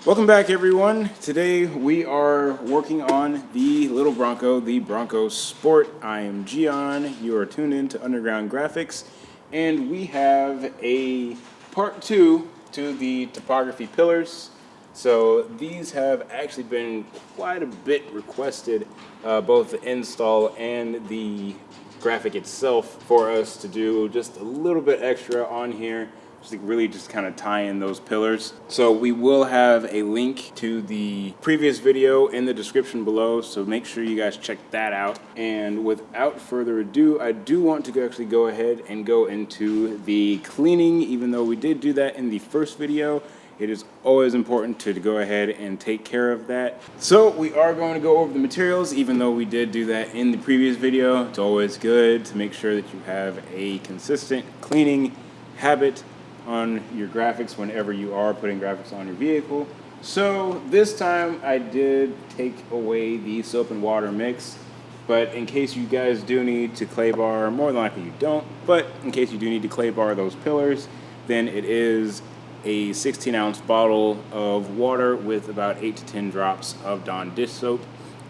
Welcome back, everyone. Today we are working on the little Bronco, the Bronco Sport. I am Gian. You are tuned in to Underground Graphics, and we have a part two to the topography pillars. So these have actually been quite a bit requested, both the install and the graphic itself, for us to do just a little bit extra on here. Just really just kind of tie in those pillars. So we will have a link to the previous video in the description below, so make sure you guys check that out. And without further ado, I do want to actually go ahead and go into the cleaning. Even though we did do that in the first video, it is always important to go ahead and take care of that. So we are going to go over the materials, even though we did do that in the previous video. It's always good to make sure that you have a consistent cleaning habit on your graphics whenever you are putting graphics on your vehicle. So this time I did take away the soap and water mix, but in case you guys do need to clay bar, more than likely you don't, but in case you do need to clay bar those pillars, then it is a 16-ounce bottle of water with about 8 to 10 drops of Dawn dish soap.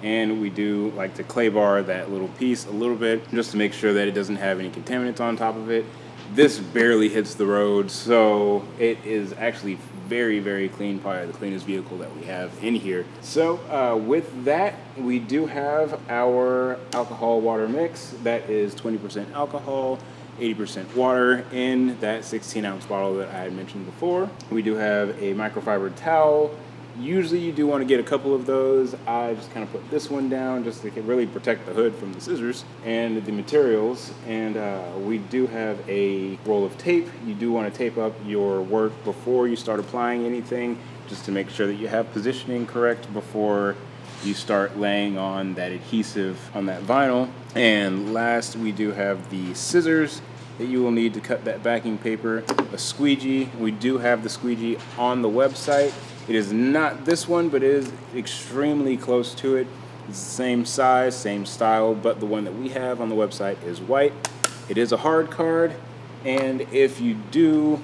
And we do like to clay bar that little piece a little bit just to make sure that it doesn't have any contaminants on top of it. This barely hits the road, so it is actually very, very clean, probably the cleanest vehicle that we have in here. So with that, we do have our alcohol water mix. That is 20% alcohol, 80% water in that 16-ounce bottle that I had mentioned before. We do have a microfiber towel. Usually you do want to get a couple of those. I just kind of put this one down just to really protect the hood from the scissors and the materials. And we do have a roll of tape. You do want to tape up your work before you start applying anything, just to make sure that you have positioning correct before you start laying on that adhesive on that vinyl. And last, we do have the scissors that you will need to cut that backing paper, a squeegee. We do have the squeegee on the website. It is not this one, but it is extremely close to it. It's the same size, same style, but the one that we have on the website is white. It is a hard card, and if you do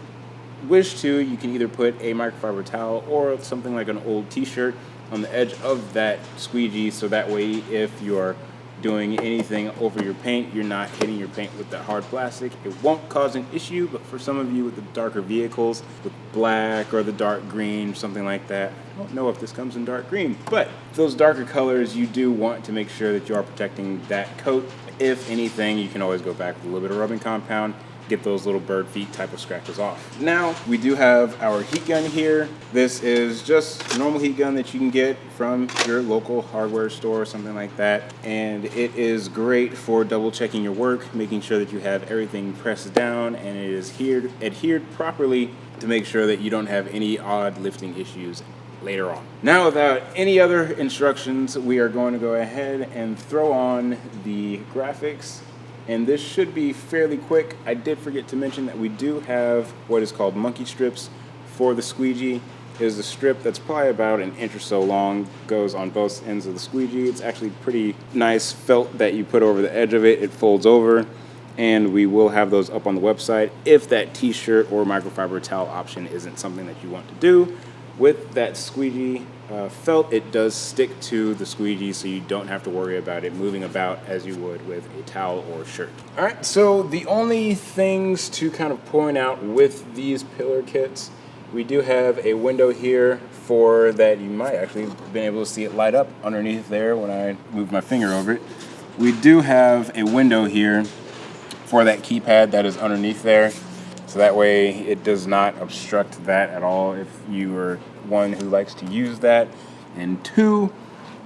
wish to, you can either put a microfiber towel or something like an old t-shirt on the edge of that squeegee, so that way if you're doing anything over your paint, you're not hitting your paint with that hard plastic. It won't cause an issue, but for some of you with the darker vehicles, with black or the dark green, something like that, I don't know if this comes in dark green, but those darker colors, you do want to make sure that you are protecting that coat. If anything, you can always go back with a little bit of rubbing compound, get those little bird feet type of scratches off. Now, we do have our heat gun here. This is just a normal heat gun that you can get from your local hardware store or something like that. And it is great for double checking your work, making sure that you have everything pressed down and it is adhered properly to make sure that you don't have any odd lifting issues later on. Now, without any other instructions, we are going to go ahead and throw on the graphics. And this should be fairly quick. I did forget to mention that we do have what is called monkey strips for the squeegee. It is a strip that's probably about an inch or so long, goes on both ends of the squeegee. It's actually pretty nice felt that you put over the edge of it. It folds over, and we will have those up on the website if that t-shirt or microfiber towel option isn't something that you want to do. With that squeegee felt, it does stick to the squeegee, so you don't have to worry about it moving about as you would with a towel or shirt. All right, so the only things to kind of point out with these pillar kits, we do have a window here for that. You might actually have been able to see it light up underneath there when I move my finger over it. We do have a window here for that keypad that is underneath there. So that way it does not obstruct that at all if you are one who likes to use that. And two,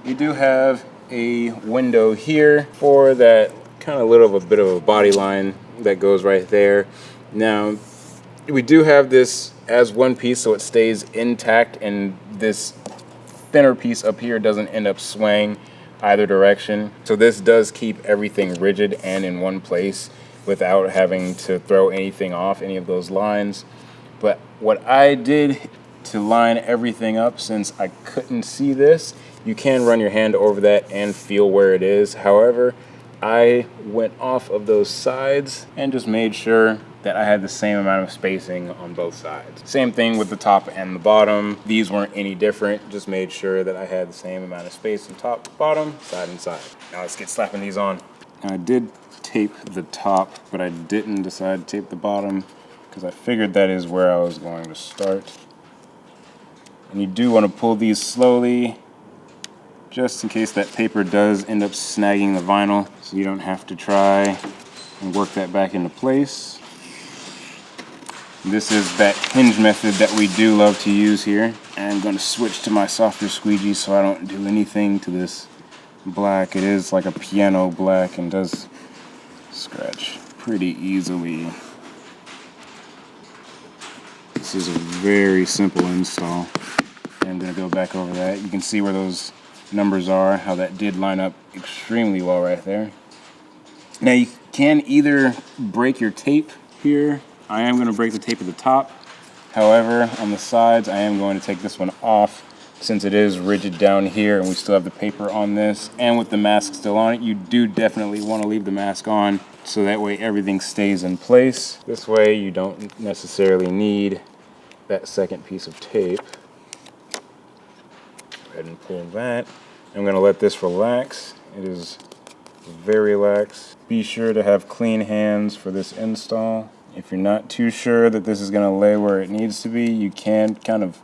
you do have a window here for that kind of little bit of a body line that goes right there. Now, we do have this as one piece so it stays intact, and this thinner piece up here doesn't end up swaying either direction. So this does keep everything rigid and in one place without having to throw anything off any of those lines. But what I did to line everything up, since I couldn't see this, you can run your hand over that and feel where it is. However, I went off of those sides and just made sure that I had the same amount of spacing on both sides. Same thing with the top and the bottom. These weren't any different. Just made sure that I had the same amount of space on top, bottom, side, and side. Now let's get slapping these on. Now I did tape the top, but I didn't decide to tape the bottom because I figured that is where I was going to start. And you do want to pull these slowly, just in case that paper does end up snagging the vinyl, so you don't have to try and work that back into place. This is that hinge method that we do love to use here. And I'm going to switch to my softer squeegee so I don't do anything to this black. It is like a piano black and does scratch pretty easily. This is a very simple install. And I'm going to go back over that. You can see where those numbers are, how that did line up extremely well right there. Now you can either break your tape here. I am going to break the tape at the top. However, on the sides, I am going to take this one off since it is rigid down here and we still have the paper on this. And with the mask still on it, you do definitely want to leave the mask on so that way everything stays in place. This way you don't necessarily need that second piece of tape. Go ahead and pull that. I'm going to let this relax. It is very lax. Be sure to have clean hands for this install. If you're not too sure that this is going to lay where it needs to be, you can kind of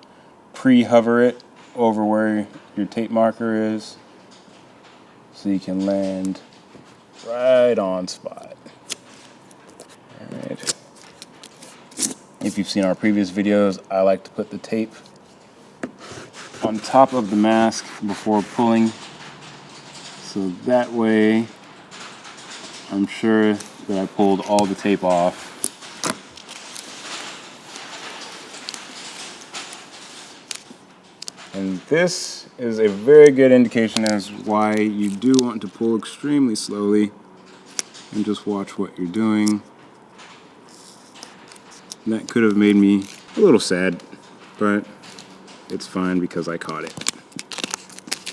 pre-hover it over where your tape marker is so you can land right on spot. Alright. If you've seen our previous videos, I like to put the tape on top of the mask before pulling, so that way I'm sure that I pulled all the tape off. And this is a very good indication as why you do want to pull extremely slowly and just watch what you're doing. And that could have made me a little sad, but it's fine because I caught it.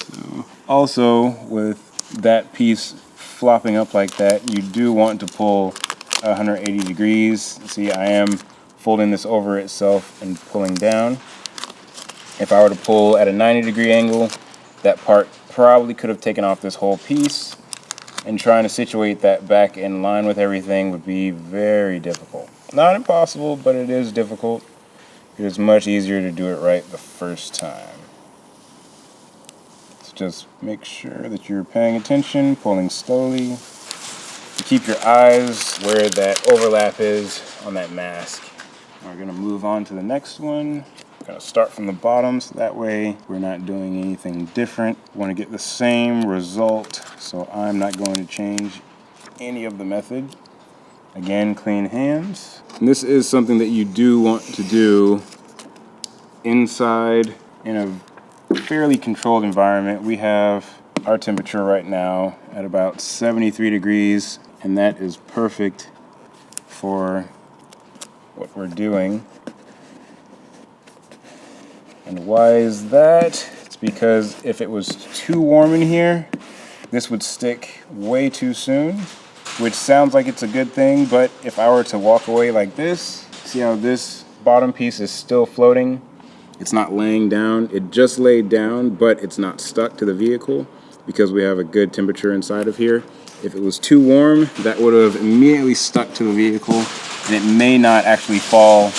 So, also, with that piece flopping up like that, you do want to pull 180 degrees. See, I am folding this over itself and pulling down. If I were to pull at a 90-degree angle, that part probably could have taken off this whole piece, and trying to situate that back in line with everything would be very difficult. Not impossible, but it is difficult. It is much easier to do it right the first time. So just make sure that you're paying attention, pulling slowly. Keep your eyes where that overlap is on that mask. We're going to move on to the next one. Going to start from the bottom so that way we're not doing anything different. We want to get the same result, so I'm not going to change any of the method. Again, clean hands. And this is something that you do want to do inside in a fairly controlled environment. We have our temperature right now at about 73 degrees, and that is perfect for what we're doing. And why is that? It's because if it was too warm in here, this would stick way too soon, which sounds like it's a good thing, but if I were to walk away like this, see how this bottom piece is still floating? It's not laying down. It just laid down, but it's not stuck to the vehicle because we have a good temperature inside of here. If it was too warm, that would have immediately stuck to the vehicle, and it may not actually fall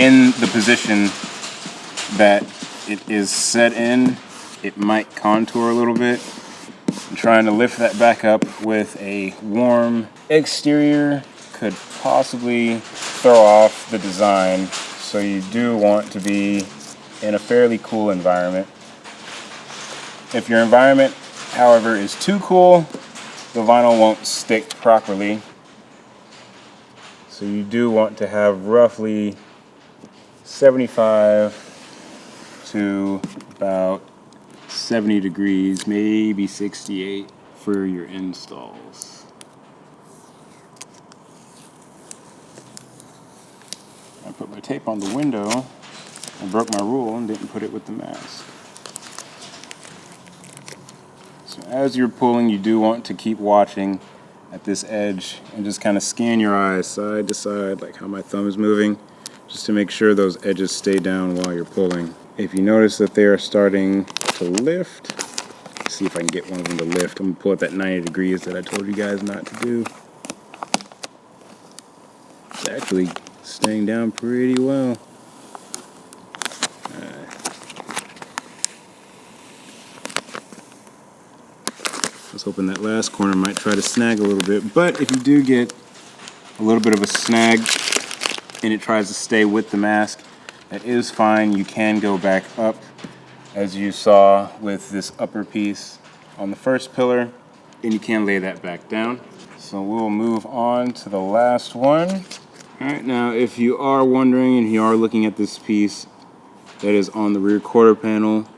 in the position that it is set in. It might contour a little bit. I'm trying to lift that back up with a warm exterior could possibly throw off the design, so you do want to be in a fairly cool environment. If your environment, however, is too cool, the vinyl won't stick properly. So you do want to have roughly 75 to about 70 degrees, maybe 68 for your installs. I put my tape on the window. I broke my rule and didn't put it with the mask. So as you're pulling, you do want to keep watching at this edge and just kind of scan your eyes side to side, like how my thumb is moving, just to make sure those edges stay down while you're pulling. If you notice that they are starting to lift, let's see if I can get one of them to lift. I'm gonna pull at that 90 degrees that I told you guys not to do. It's actually staying down pretty well. I was hoping that last corner might try to snag a little bit, but if you do get a little bit of a snag and it tries to stay with the mask, that is fine. You can go back up, as you saw with this upper piece on the first pillar, and you can lay that back down. So we'll move on to the last one. All right, now if you are wondering and you are looking at this piece that is on the rear quarter panel,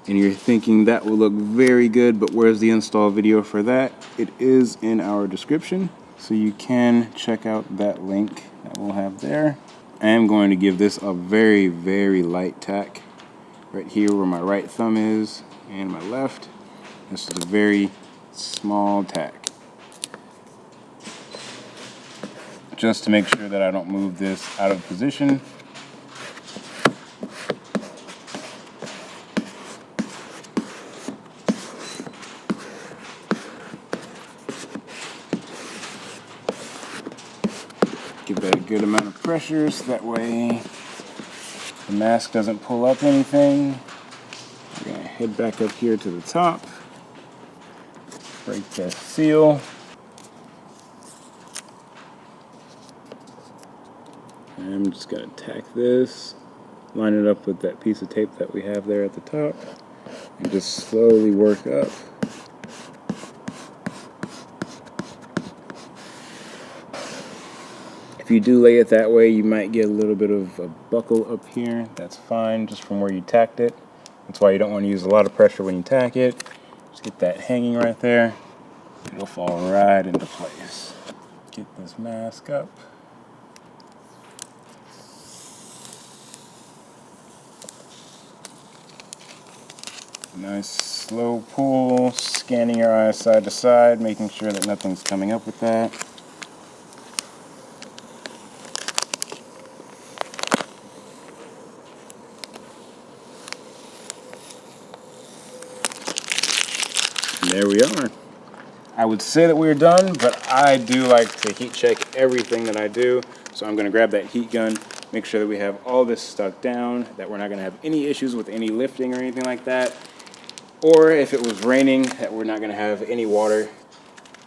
and you're thinking that will look very good, but where's the install video for that? It is in our description, so you can check out that link that we'll have there. I am going to give this a very, very light tack right here where my right thumb is and my left. This is a very small tack, just to make sure that I don't move this out of position. Give that a good amount of pressure so that way the mask doesn't pull up anything. We're going to head back up here to the top, break that seal. And I'm just going to tack this, line it up with that piece of tape that we have there at the top, and just slowly work up. If you do lay it that way, you might get a little bit of a buckle up here. That's fine, just from where you tacked it. That's why you don't want to use a lot of pressure when you tack it. Just get that hanging right there. It'll fall right into place. Get this mask up. Nice slow pull, scanning your eyes side to side, making sure that nothing's coming up with that. There we are. I would say that we're done, but I do like to heat check everything that I do. So I'm gonna grab that heat gun, make sure that we have all this stuck down, that we're not gonna have any issues with any lifting or anything like that. Or if it was raining, that we're not gonna have any water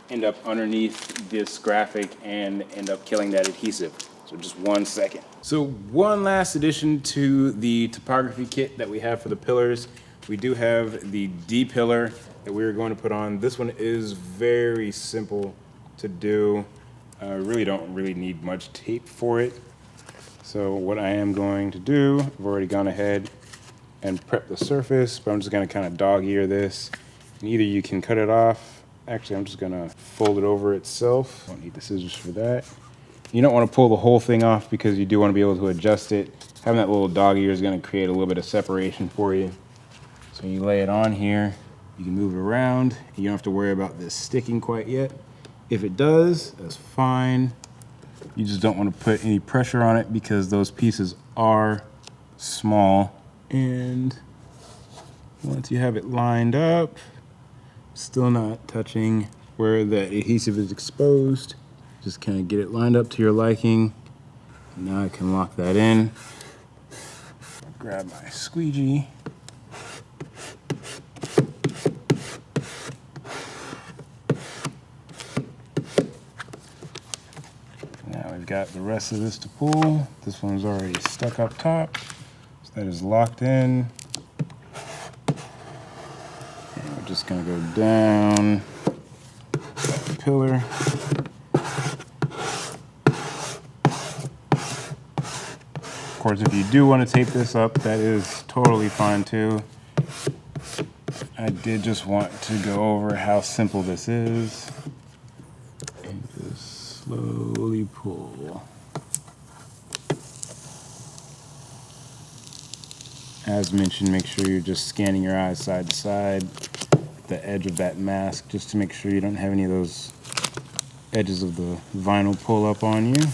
end up underneath this graphic and end up killing that adhesive. So just 1 second. So one last addition to the topography kit that we have for the pillars. We do have the D pillar that we're going to put on. This one is very simple to do. Really don't need much tape for it. So what I am going to do, I've already gone ahead and prepped the surface, but I'm just gonna kind of dog ear this. And either you can cut it off. Actually, I'm just gonna fold it over itself. Don't need the scissors for that. You don't want to pull the whole thing off because you do want to be able to adjust it. Having that little dog ear is going to create a little bit of separation for you. So you lay it on here, you can move it around. You don't have to worry about this sticking quite yet. If it does, that's fine. You just don't want to put any pressure on it because those pieces are small. And once you have it lined up, still not touching where the adhesive is exposed, just kind of get it lined up to your liking. Now I can lock that in. Grab my squeegee. Now we've got the rest of this to pull. This one's already stuck up top, so that is locked in. And we're just gonna go down the pillar. Of course, if you do want to tape this up, that is totally fine too. I did just want to go over how simple this is. And just slowly pull. As mentioned, make sure you're just scanning your eyes side to side, the edge of that mask, just to make sure you don't have any of those edges of the vinyl pull up on you.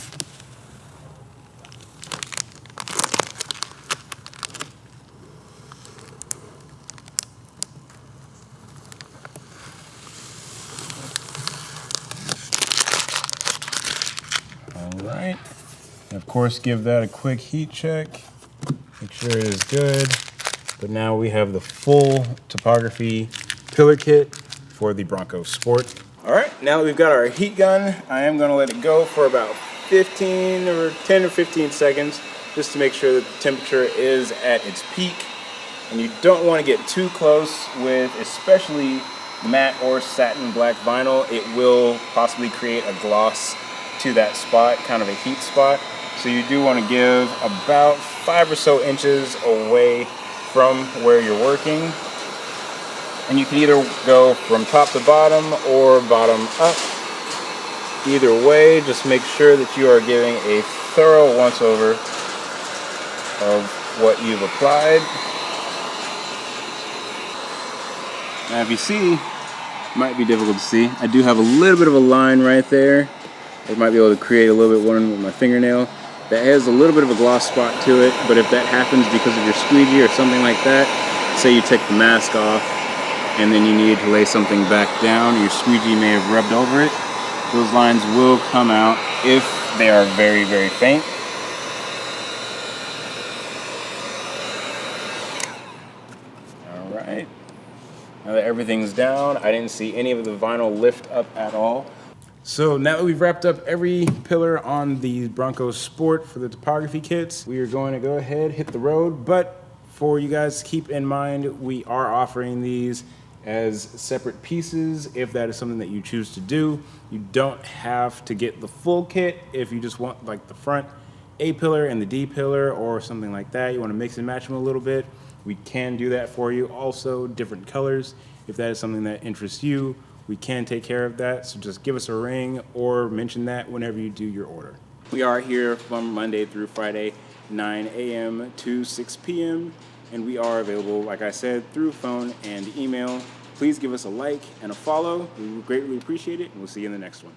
All right. And of course, give that a quick heat check. Make sure it is good. But now we have the full topography pillar kit for the Bronco Sport. All right, now that we've got our heat gun, I am gonna let it go for about 10 or 15 seconds, just to make sure that the temperature is at its peak. And you don't wanna get too close with especially matte or satin black vinyl. It will possibly create a gloss to that spot, kind of a heat spot. So you do wanna give about 5 or so inches away from where you're working. And you can either go from top to bottom or bottom up. Either way, just make sure that you are giving a thorough once over of what you've applied. Now if you see, might be difficult to see, I do have a little bit of a line right there. I might be able to create a little bit one with my fingernail. That has a little bit of a gloss spot to it, but if that happens because of your squeegee or something like that, say you take the mask off and then you need to lay something back down, your squeegee may have rubbed over it, those lines will come out if they are very, very faint. All right. Now that everything's down, I didn't see any of the vinyl lift up at all. So now that we've wrapped up every pillar on the Bronco Sport for the topography kits, we are going to go ahead, hit the road. But for you guys, keep in mind, we are offering these as separate pieces if that is something that you choose to do. You don't have to get the full kit if you just want like the front A pillar and the D pillar or something like that. You want to mix and match them a little bit. We can do that for you. Also, different colors. If that is something that interests you, we can take care of that. So just give us a ring or mention that whenever you do your order. We are here from Monday through Friday, 9 a.m. to 6 p.m. And we are available, like I said, through phone and email. Please give us a like and a follow. We would greatly appreciate it, and we'll see you in the next one.